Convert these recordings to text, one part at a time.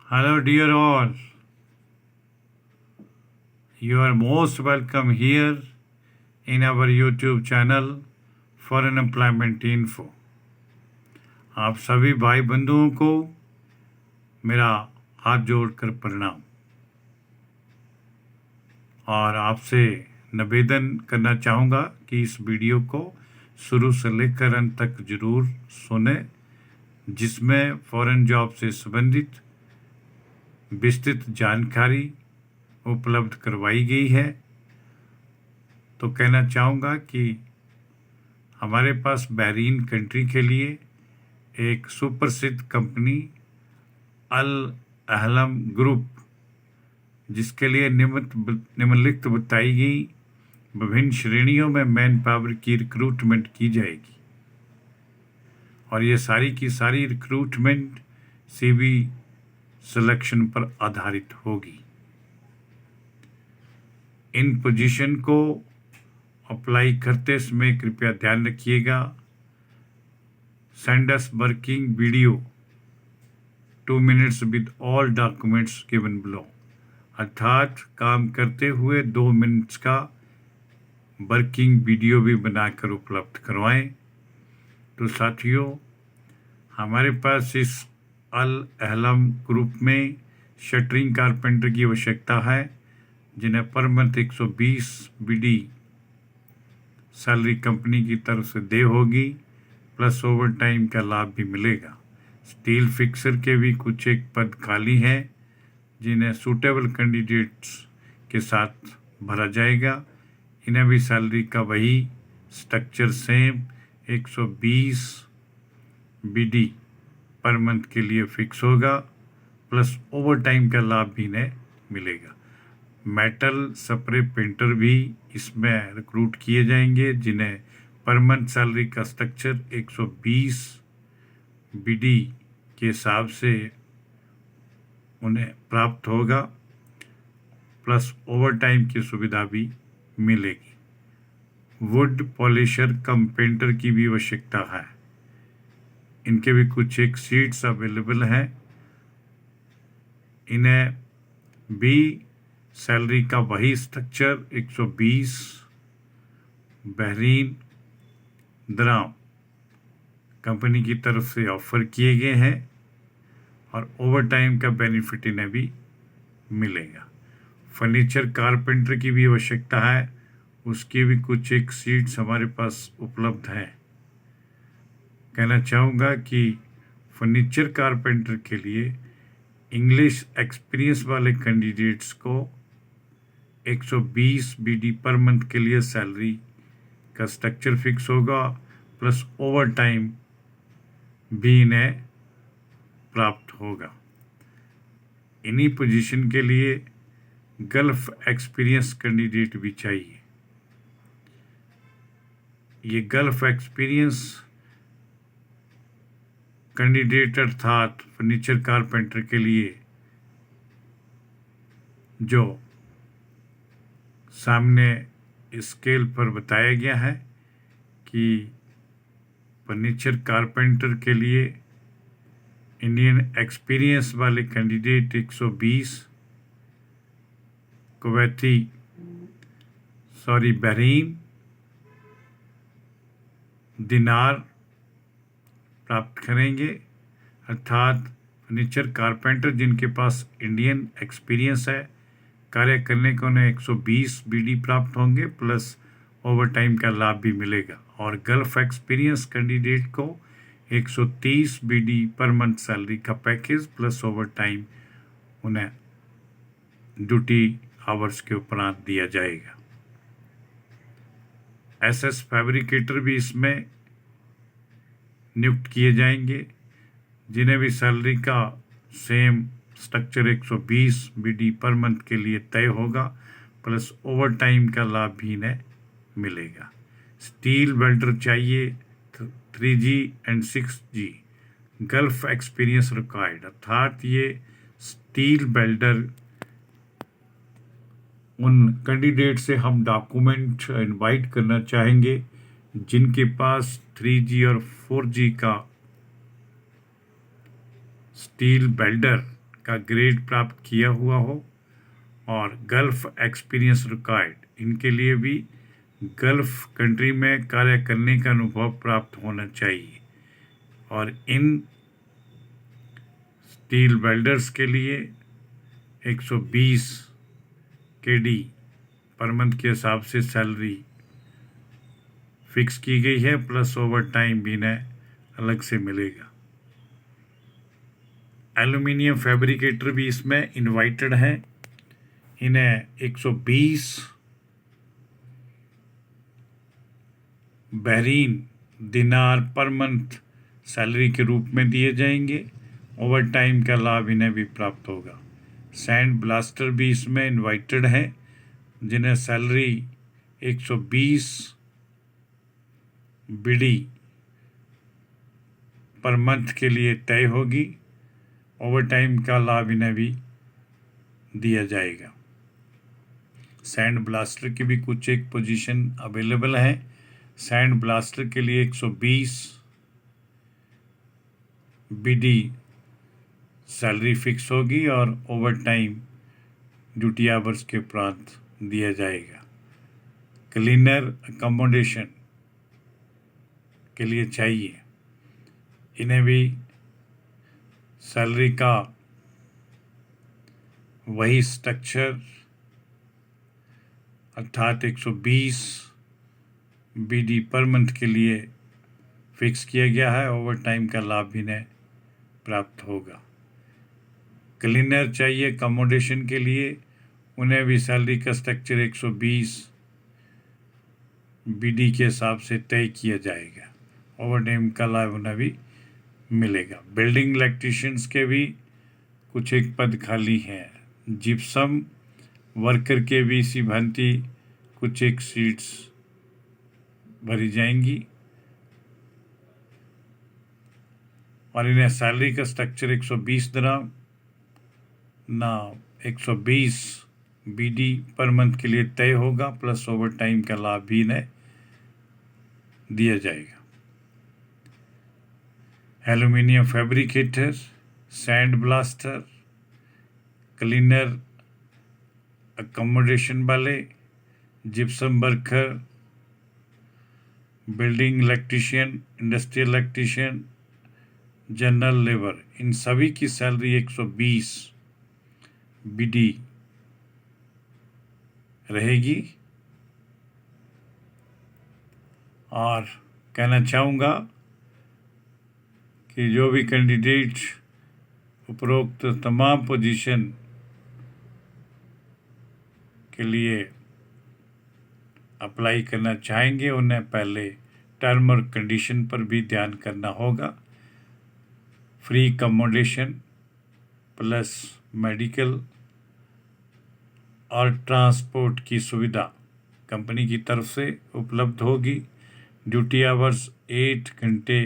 Hello, dear all. You are most welcome here in our YouTube channel Foreign Employment Info. आप सभी भाई बंधुओं को मेरा हाथ जोड़कर प्रणाम और आपसे निवेदन करना चाहूँगा कि इस वीडियो को शुरू से लेकर अंत तक जरूर सुने, जिसमें फॉरेन जॉब से संबंधित विस्तृत जानकारी उपलब्ध करवाई गई है। तो कहना चाहूँगा कि हमारे पास बहरीन कंट्री के लिए एक सुप्रसिद्ध कंपनी अल अहलम ग्रुप, जिसके लिए निम्नलिखित बताई गई विभिन्न श्रेणियों में मैन पावर की रिक्रूटमेंट की जाएगी और ये सारी की सारी रिक्रूटमेंट CV सिलेक्शन पर आधारित होगी। इन पोजीशन को अप्लाई करते समय कृपया ध्यान रखिएगा, send us working video 2 minutes with all documents given below, अर्थात काम करते हुए 2 मिनट्स का वर्किंग वीडियो भी बनाकर उपलब्ध करवाएं। तो साथियों, हमारे पास इस अल अहलम ग्रुप में शटरिंग कारपेंटर की आवश्यकता है, जिन्हें per month 120 BD salary company की तरफ से दे होगी, प्लस ओवर टाइम का लाभ भी मिलेगा। स्टील फिक्सर के भी कुछ एक पद खाली हैं, जिन्हें सूटेबल कैंडिडेट्स के साथ भरा जाएगा। इन्हें भी सैलरी का वही structure same 120 BD per month के लिए फिक्स होगा, प्लस ओवर टाइम का लाभ भी इन्हें मिलेगा। मेटल स्प्रे पेंटर भी इसमें रिक्रूट किए जाएंगे, जिन्हें पर मंथ सैलरी का स्ट्रक्चर 120 BD के हिसाब से उन्हें प्राप्त होगा, प्लस ओवर टाइम की सुविधा भी मिलेगी। वुड पॉलिशर कम पेंटर की भी आवश्यकता है, इनके भी कुछ एक सीट्स अवेलेबल हैं। इन्हें भी सैलरी का वही स्ट्रक्चर 120 बहरीन दराम कंपनी की तरफ से ऑफर किए गए हैं और ओवर टाइम का बेनिफिट इन्हें भी मिलेगा। फर्नीचर कारपेंटर की भी आवश्यकता है, उसकी भी कुछ एक सीट्स हमारे पास उपलब्ध हैं। कहना चाहूँगा कि फर्नीचर कारपेंटर के लिए इंग्लिश एक्सपीरियंस वाले कैंडिडेट्स को 120 BD पर मंथ के लिए सैलरी का स्ट्रक्चर फिक्स होगा, प्लस ओवर टाइम भी इन्हें प्राप्त होगा। इन्हीं पोजीशन के लिए गल्फ एक्सपीरियंस कैंडिडेट भी चाहिए। ये गल्फ एक्सपीरियंस कैंडिडेट अर्थात फर्नीचर कारपेंटर के लिए जो सामने स्केल पर बताया गया है कि फर्नीचर कारपेंटर के लिए इंडियन एक्सपीरियंस वाले कैंडिडेट 120 बहरीन दिनार प्राप्त करेंगे, अर्थात फर्नीचर कारपेंटर जिनके पास इंडियन एक्सपीरियंस है कार्य करने को उन्हें 120 BD प्राप्त होंगे, प्लस ओवर टाइम का लाभ भी मिलेगा। और गल्फ एक्सपीरियंस कैंडिडेट को 130 BD पर मंथ सैलरी का पैकेज प्लस ओवर टाइम उन्हें ड्यूटी आवर्स के उपरांत दिया जाएगा। SS फैब्रिकेटर भी इसमें नियुक्त किए जाएंगे, जिन्हें भी सैलरी का same structure 120 BD per month के लिए तय होगा, प्लस ओवर टाइम का लाभ भी इन्हें मिलेगा। स्टील वेल्डर चाहिए 3G and 6G gulf experience required, अर्थात ये स्टील वेल्डर उन कैंडिडेट से हम डॉक्यूमेंट इनवाइट करना चाहेंगे जिनके पास 3G और 4G का स्टील वेल्डर का ग्रेड प्राप्त किया हुआ हो और गल्फ एक्सपीरियंस रिक्वायर्ड, इनके लिए भी गल्फ कंट्री में कार्य करने का अनुभव प्राप्त होना चाहिए। और इन स्टील वेल्डर्स के लिए 120 केडी पर मंथ के हिसाब से सैलरी फिक्स की गई है, प्लस ओवर टाइम भी इन्हें अलग से मिलेगा। एल्यूमिनियम फैब्रिकेटर भी इसमें इनवाइटेड हैं। इन्हें 120 बहरीन दिनार पर मंथ सैलरी के रूप में दिए जाएंगे। ओवर टाइम का लाभ इन्हें भी प्राप्त होगा। सैंड ब्लास्टर भी इसमें इनवाइटेड हैं, जिन्हें सैलरी 120 बीडी पर मंथ के लिए तय होगी। ओवर टाइम का लाभ इन्हें भी दिया जाएगा। सैंड ब्लास्टर की भी कुछ एक पोजीशन अवेलेबल है। सैंड ब्लास्टर के लिए 120 बीडी सैलरी फिक्स होगी और ओवर टाइम ड्यूटी आवर्स के उपरांत दिया जाएगा। क्लीनर अकोमोडेशन के लिए चाहिए, इन्हें भी सैलरी का वही स्ट्रक्चर अर्थात 120 बीडी पर मंथ के लिए फिक्स किया गया है। ओवर टाइम का लाभ इन्हें प्राप्त होगा। क्लीनर चाहिए अकोमोडेशन के लिए, उन्हें भी सैलरी का स्ट्रक्चर 120 बीडी के हिसाब से तय किया जाएगा। ओवर टाइम का लाभ उन्हें भी मिलेगा। बिल्डिंग इलेक्ट्रीशियंस के भी कुछ एक पद खाली हैं। जिप्सम वर्कर के भी इसी भांति कुछ एक सीट्स भरी जाएंगी और इन्हें सैलरी का स्ट्रक्चर 120 दिरहम ना 120 बीडी पर मंथ के लिए तय होगा, प्लस ओवर टाइम का लाभ भी इन्हें दिया जाएगा। Aluminium fabricator, sand blaster, cleaner accommodation वाले, gypsum worker, building electrician, industrial electrician, general labour, इन सभी की सैलरी 120 बीडी रहेगी। और कहना चाहूँगा कि जो भी कैंडिडेट उपरोक्त तमाम पोजीशन के लिए अप्लाई करना चाहेंगे, उन्हें पहले टर्म और कंडीशन पर भी ध्यान करना होगा। फ्री अकोमोडेशन प्लस मेडिकल और ट्रांसपोर्ट की सुविधा कंपनी की तरफ से उपलब्ध होगी। ड्यूटी आवर्स 8 घंटे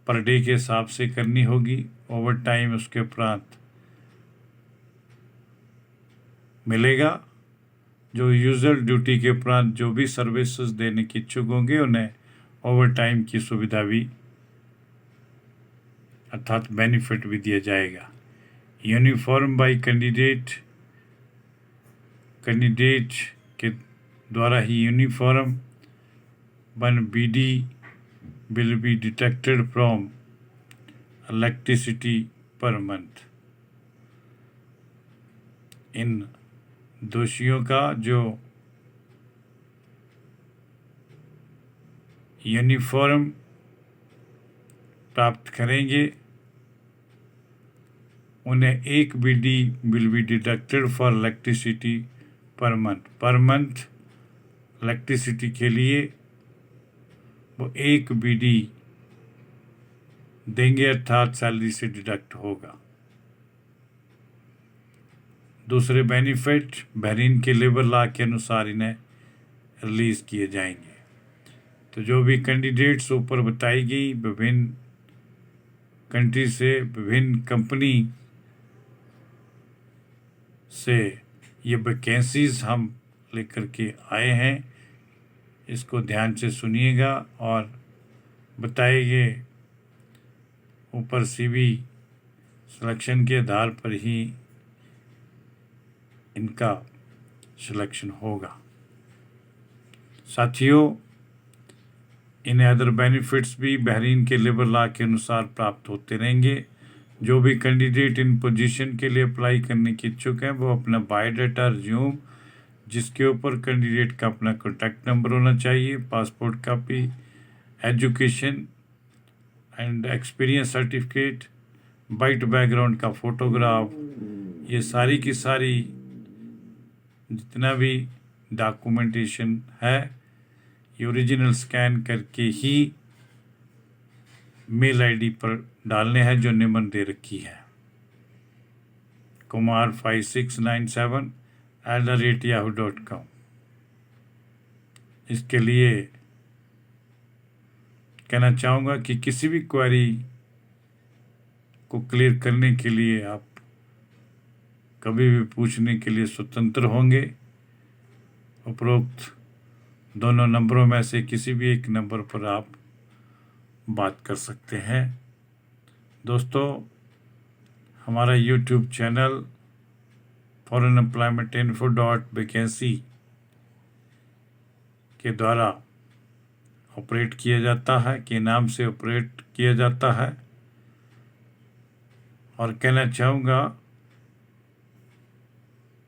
पर डे के हिसाब से करनी होगी। ओवर टाइम उसके उपरांत मिलेगा। जो यूजुअल ड्यूटी के उपरांत जो भी सर्विसेज देने के इच्छुक होंगे, उन्हें ओवर टाइम की सुविधा भी अर्थात बेनिफिट भी दिया जाएगा। यूनिफॉर्म बाय कैंडिडेट के द्वारा ही uniform 1 BD will be deducted from electricity per month। इन दोषियों का जो यूनिफॉर्म प्राप्त करेंगे, उन्हें 1 BD will be deducted for electricity per month। पर मंथ इलेक्ट्रिसिटी के लिए वो 1 बीडी देंगे, अर्थात सैलरी से डिडक्ट होगा। दूसरे बेनिफिट बहरीन के लेबर लॉ के अनुसार इन्हें रिलीज किए जाएंगे। तो जो भी कैंडिडेट्स ऊपर बताई गई विभिन्न कंट्री से, विभिन्न कंपनी से ये वैकेंसीज हम लेकर के आए हैं, इसको ध्यान से सुनिएगा और बताए गए ऊपर सीवी सिलेक्शन के आधार पर ही इनका सिलेक्शन होगा। साथियों, इन्हें अदर बेनिफिट्स भी बहरीन के लेबर लॉ के अनुसार प्राप्त होते रहेंगे। जो भी कैंडिडेट इन पोजीशन के लिए अप्लाई करने के इच्छुक हैं वो अपना बायोडाटा रिज्यूम, जिसके ऊपर कैंडिडेट का अपना कॉन्टैक्ट नंबर होना चाहिए, passport copy, education and experience certificate, white background का फोटोग्राफ, ये सारी की सारी जितना भी डॉक्यूमेंटेशन है ये ओरिजिनल स्कैन करके ही मेल आईडी पर डालने हैं जो निम्न दे रखी है, kumar5697@yahoo.com। इसके लिए कहना चाहूँगा कि किसी भी क्वेरी को क्लियर करने के लिए आप कभी भी पूछने के लिए स्वतंत्र होंगे। उपरोक्त दोनों नंबरों में से किसी भी एक नंबर पर आप बात कर सकते हैं। दोस्तों, हमारा यूट्यूब चैनल foreignemploymentinfo.vacancy के द्वारा ऑपरेट किया जाता है, के नाम से ऑपरेट किया जाता है। और कहना चाहूँगा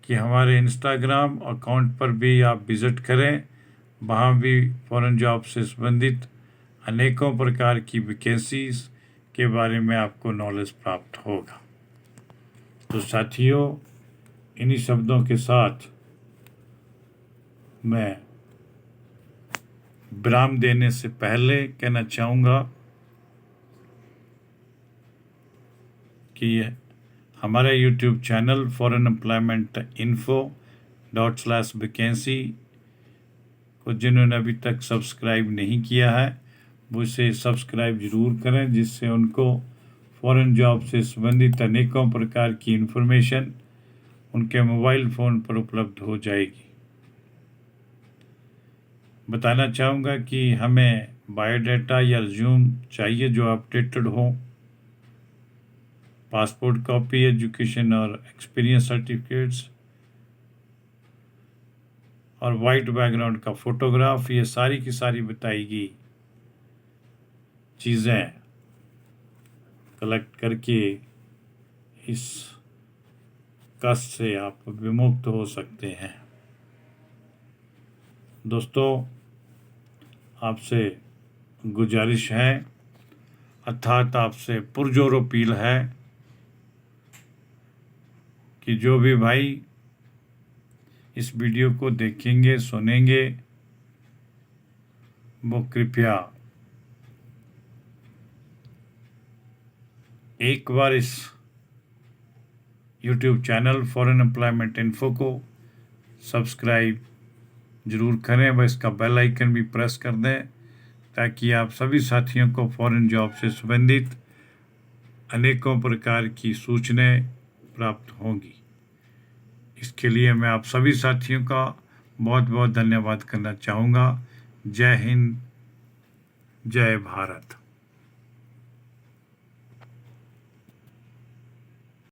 कि हमारे इंस्टाग्राम अकाउंट पर भी आप विज़िट करें, वहाँ भी फॉरेन जॉब से संबंधित अनेकों प्रकार की वैकेंसीज के बारे में आपको नॉलेज प्राप्त होगा। तो साथियों, इन्हीं शब्दों के साथ मैं विराम देने से पहले कहना चाहूँगा कि हमारे यूट्यूब चैनल foreignemploymentinfo.vacancy को जिन्होंने अभी तक सब्सक्राइब नहीं किया है वो इसे सब्सक्राइब ज़रूर करें, जिससे उनको फॉरेन जॉब से संबंधित अनेकों प्रकार की इन्फॉर्मेशन उनके मोबाइल फ़ोन पर उपलब्ध हो जाएगी। बताना चाहूँगा कि हमें बायोडाटा या रिज्यूम चाहिए जो अपडेटेड हो, पासपोर्ट कॉपी, एजुकेशन और एक्सपीरियंस सर्टिफिकेट्स और वाइट बैकग्राउंड का फोटोग्राफ, ये सारी की सारी बताएगी चीज़ें कलेक्ट करके इस कष्ट से आप विमुक्त हो सकते हैं। दोस्तों, आपसे गुजारिश है, अर्थात आपसे पुरजोर अपील है कि जो भी भाई इस वीडियो को देखेंगे, सुनेंगे, वो कृपया एक बार इस YouTube channel foreign employment info को सब्सक्राइब ज़रूर करें व इसका बेल आइकन भी प्रेस कर दें, ताकि आप सभी साथियों को फॉरेन जॉब से संबंधित अनेकों प्रकार की सूचनाएं प्राप्त होंगी। इसके लिए मैं आप सभी साथियों का बहुत बहुत धन्यवाद करना चाहूँगा। जय हिंद, जय भारत।